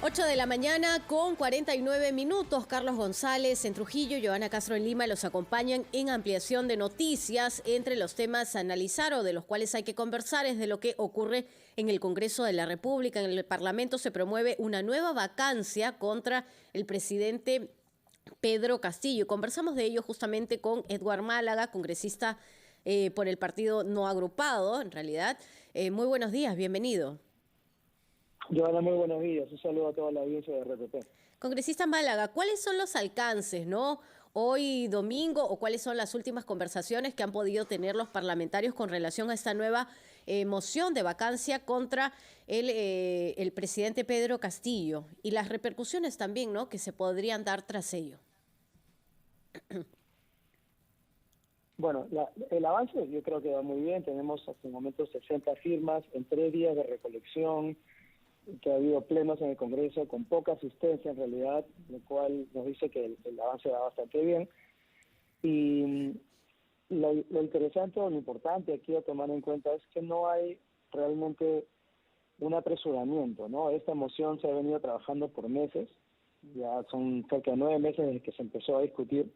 8 de la mañana con 49 minutos. Carlos González en Trujillo, Joana Castro en Lima los acompañan en ampliación de noticias. Entre los temas a analizar o de los cuales hay que conversar es de lo que ocurre en el Congreso de la República. En el Parlamento se promueve una nueva vacancia contra el presidente Pedro Castillo. Conversamos de ello justamente con Edward Málaga, congresista por el partido no agrupado, en realidad. Muy buenos días, bienvenido. Joana, muy buenos días. Un saludo a toda la audiencia de RPP. Congresista Málaga, ¿cuáles son los alcances, hoy domingo, o cuáles son las últimas conversaciones que han podido tener los parlamentarios con relación a esta nueva moción de vacancia contra el presidente Pedro Castillo y las repercusiones también, que se podrían dar tras ello? Bueno, el avance yo creo que va muy bien. Tenemos hasta el momento 60 firmas en 3 días de recolección, que ha habido plenos en el Congreso con poca asistencia en realidad, lo cual nos dice que el avance va bastante bien. Y lo interesante o lo importante aquí a tomar en cuenta es que no hay realmente un apresuramiento, ¿no? Esta moción se ha venido trabajando por meses, ya son cerca de 9 meses desde que se empezó a discutir,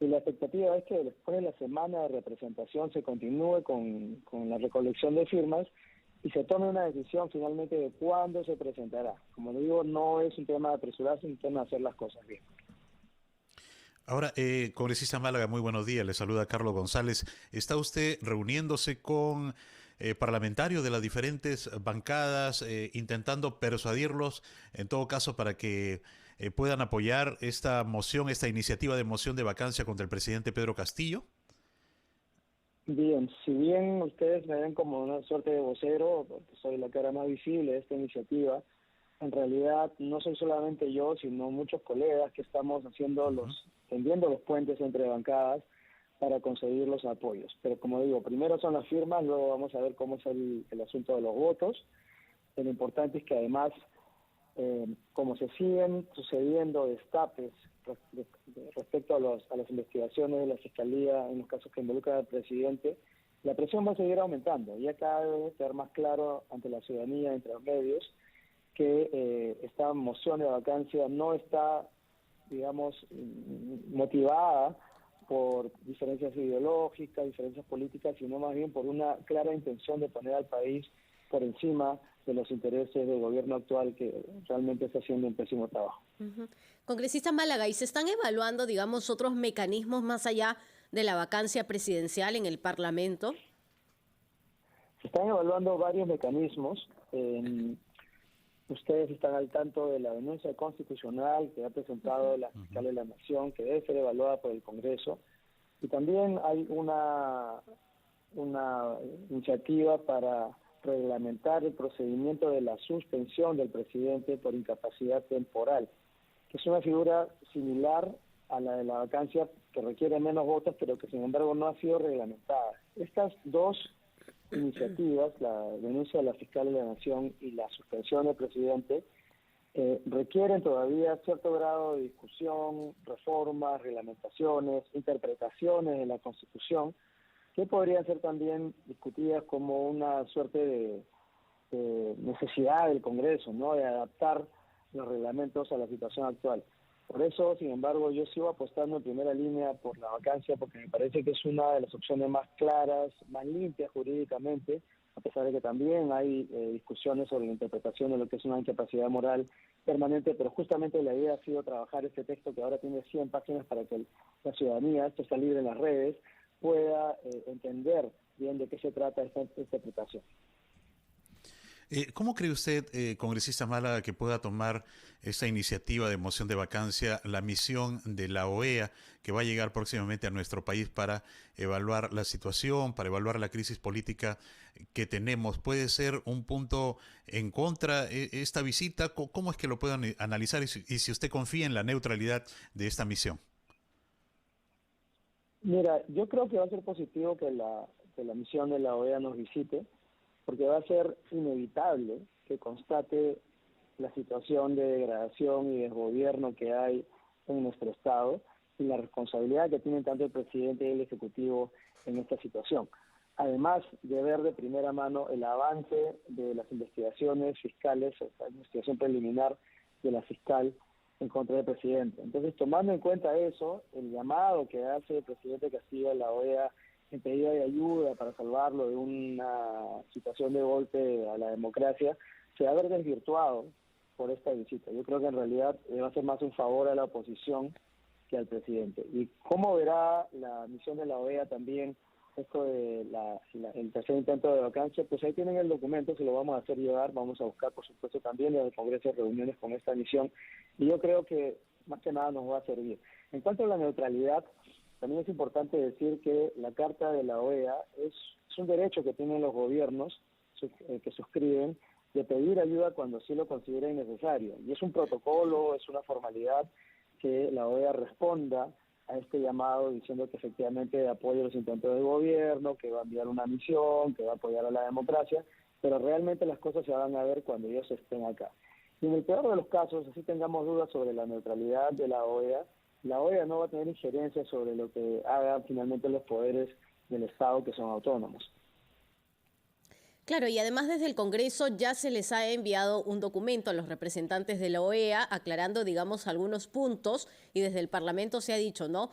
y la expectativa es que después de la semana de representación se continúe con la recolección de firmas y se tome una decisión finalmente de cuándo se presentará. Como le digo, no es un tema de apresurarse, es un tema de hacer las cosas bien. Ahora, congresista Málaga, muy buenos días. Le saluda Carlos González. ¿Está usted reuniéndose con parlamentarios de las diferentes bancadas, intentando persuadirlos, en todo caso, para que puedan apoyar esta moción, esta iniciativa de moción de vacancia contra el presidente Pedro Castillo? Bien, si bien ustedes me ven como una suerte de vocero, porque soy la cara más visible de esta iniciativa, en realidad no soy solamente yo, sino muchos colegas que estamos tendiendo los puentes entre bancadas para conseguir los apoyos. Pero como digo, primero son las firmas, luego vamos a ver cómo es el asunto de los votos. Lo importante es que además, como se siguen sucediendo destapes respecto a las investigaciones de la Fiscalía en los casos que involucran al presidente, la presión va a seguir aumentando. Ya cada vez debe estar más claro ante la ciudadanía, entre los medios, que esta moción de vacancia no está, digamos, motivada por diferencias ideológicas, diferencias políticas, sino más bien por una clara intención de poner al país por encima de los intereses del gobierno actual, que realmente está haciendo un pésimo trabajo. Congresista Málaga, ¿y se están evaluando, otros mecanismos más allá de la vacancia presidencial en el Parlamento? Se están evaluando varios mecanismos. Ustedes están al tanto de la denuncia constitucional que ha presentado la fiscal de la Nación, que debe ser evaluada por el Congreso. Y también hay una iniciativa para reglamentar el procedimiento de la suspensión del presidente por incapacidad temporal, que es una figura similar a la de la vacancia, que requiere menos votos, pero que sin embargo no ha sido reglamentada. Estas dos iniciativas, la denuncia de la fiscal de la Nación y la suspensión del presidente, requieren todavía cierto grado de discusión, reformas, reglamentaciones, interpretaciones de la Constitución, que podrían ser también discutidas como una suerte de necesidad del Congreso, ¿no?, de adaptar los reglamentos a la situación actual. Por eso, sin embargo, yo sigo apostando en primera línea por la vacancia, porque me parece que es una de las opciones más claras, más limpias jurídicamente, a pesar de que también hay discusiones sobre la interpretación de lo que es una incapacidad moral permanente, pero justamente la idea ha sido trabajar este texto que ahora tiene 100 páginas para que la ciudadanía, esto está libre en las redes, pueda entender bien de qué se trata esta interpretación. ¿Cómo cree usted, congresista Málaga, que pueda tomar esta iniciativa de moción de vacancia la misión de la OEA, que va a llegar próximamente a nuestro país para evaluar la situación, para evaluar la crisis política que tenemos? ¿Puede ser un punto en contra esta visita? ¿Cómo es que lo puedan analizar y si usted confía en la neutralidad de esta misión? Mira, yo creo que va a ser positivo que la misión de la OEA nos visite, porque va a ser inevitable que constate la situación de degradación y desgobierno que hay en nuestro Estado y la responsabilidad que tienen tanto el presidente y el Ejecutivo en esta situación. Además de ver de primera mano el avance de las investigaciones fiscales, esta investigación preliminar de la fiscal en contra del presidente. Entonces, tomando en cuenta eso, el llamado que hace el presidente Castillo a la OEA en pedida de ayuda para salvarlo de una situación de golpe a la democracia, se va a ver desvirtuado por esta visita. Yo creo que en realidad va a ser más un favor a la oposición que al presidente. ¿Y cómo verá la misión de la OEA también esto de el tercer intento de vacancia? Pues ahí tienen el documento, se lo vamos a hacer llegar, vamos a buscar por supuesto también en el Congreso reuniones con esta misión, y yo creo que más que nada nos va a servir. En cuanto a la neutralidad, también es importante decir que la Carta de la OEA es un derecho que tienen los gobiernos que suscriben de pedir ayuda cuando sí lo consideren necesario, y es un protocolo, es una formalidad que la OEA responda a este llamado diciendo que efectivamente apoya los intentos del gobierno, que va a enviar una misión, que va a apoyar a la democracia, pero realmente las cosas se van a ver cuando ellos estén acá. Y en el peor de los casos, así tengamos dudas sobre la neutralidad de la OEA no va a tener injerencia sobre lo que hagan finalmente los poderes del Estado, que son autónomos. Claro, y además desde el Congreso ya se les ha enviado un documento a los representantes de la OEA aclarando, digamos, algunos puntos, y desde el Parlamento se ha dicho, ¿no?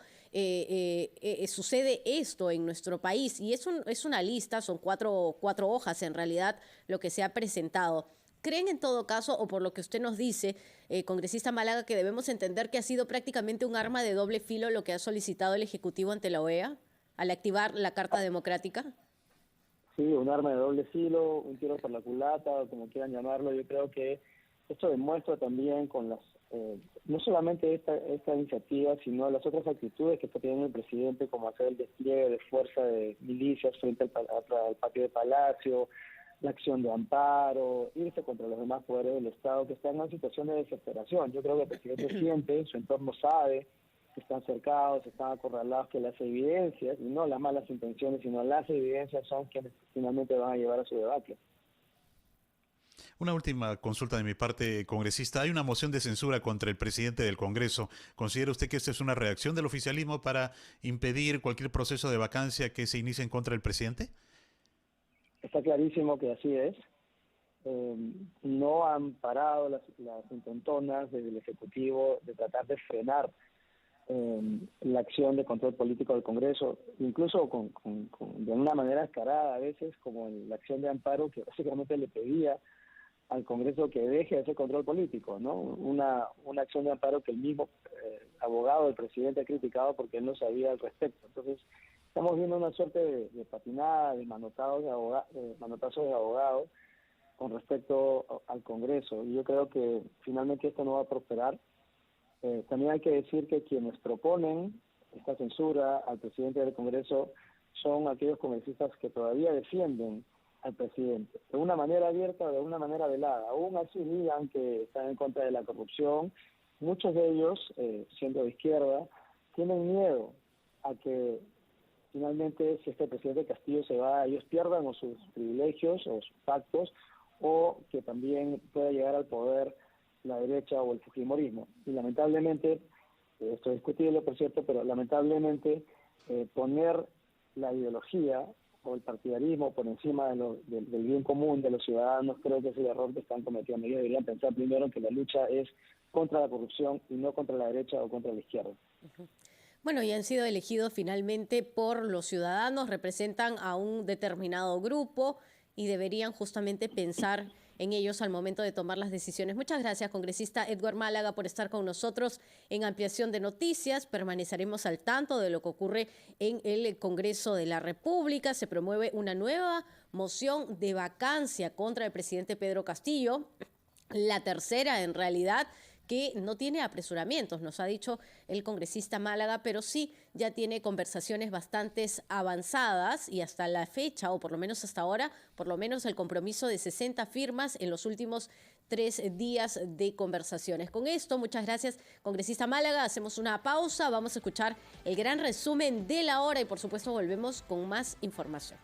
Sucede esto en nuestro país, y es una lista, son cuatro hojas en realidad lo que se ha presentado. ¿Creen en todo caso, o por lo que usted nos dice, congresista Málaga, que debemos entender que ha sido prácticamente un arma de doble filo lo que ha solicitado el Ejecutivo ante la OEA al activar la Carta Democrática? Sí, un arma de doble filo, un tiro por la culata, o como quieran llamarlo. Yo creo que esto demuestra también con las no solamente esta iniciativa, sino las otras actitudes que está teniendo el presidente, como hacer el despliegue de fuerza de milicias frente al patio de Palacio, la acción de amparo, irse contra los demás poderes del Estado que están en una situación de desesperación. Yo creo que el presidente siente, su entorno sabe que están cercados, están acorralados, que las evidencias, y no las malas intenciones, sino las evidencias son quienes finalmente van a llevar a su debate. Una última consulta de mi parte, congresista. Hay una moción de censura contra el presidente del Congreso. ¿Considera usted que esta es una reacción del oficialismo para impedir cualquier proceso de vacancia que se inicie en contra del presidente? Está clarísimo que así es. No han parado las intentonas desde el Ejecutivo de tratar de frenar la acción de control político del Congreso, incluso de una manera descarada a veces, como en la acción de amparo que básicamente le pedía al Congreso que deje ese control político, ¿no? Una acción de amparo que el mismo abogado del presidente ha criticado porque él no sabía al respecto. Entonces, estamos viendo una suerte de patinada, de manotazos de abogados con respecto al Congreso, y yo creo que finalmente esto no va a prosperar. También hay que decir que quienes proponen esta censura al presidente del Congreso son aquellos congresistas que todavía defienden al presidente, de una manera abierta o de una manera velada. Aún así digan que están en contra de la corrupción. Muchos de ellos, siendo de izquierda, tienen miedo a que finalmente, si este presidente Castillo se va, ellos pierdan o sus privilegios o sus pactos, o que también pueda llegar al poder la derecha o el fujimorismo. Y lamentablemente, esto es discutible por cierto, pero lamentablemente poner la ideología o el partidarismo por encima del bien común de los ciudadanos, creo que es el error que están cometiendo. Ellos deberían pensar primero que la lucha es contra la corrupción y no contra la derecha o contra la izquierda. Bueno, y han sido elegidos finalmente por los ciudadanos, representan a un determinado grupo y deberían justamente pensar en ellos al momento de tomar las decisiones. Muchas gracias, congresista Edward Málaga, por estar con nosotros en Ampliación de Noticias. Permaneceremos al tanto de lo que ocurre en el Congreso de la República. Se promueve una nueva moción de vacancia contra el presidente Pedro Castillo, la tercera en realidad, que no tiene apresuramientos, nos ha dicho el congresista Málaga, pero sí ya tiene conversaciones bastante avanzadas y hasta la fecha, o por lo menos hasta ahora, por lo menos el compromiso de 60 firmas en los últimos 3 días de conversaciones. Con esto, muchas gracias, congresista Málaga. Hacemos una pausa, vamos a escuchar el gran resumen de la hora y por supuesto volvemos con más información.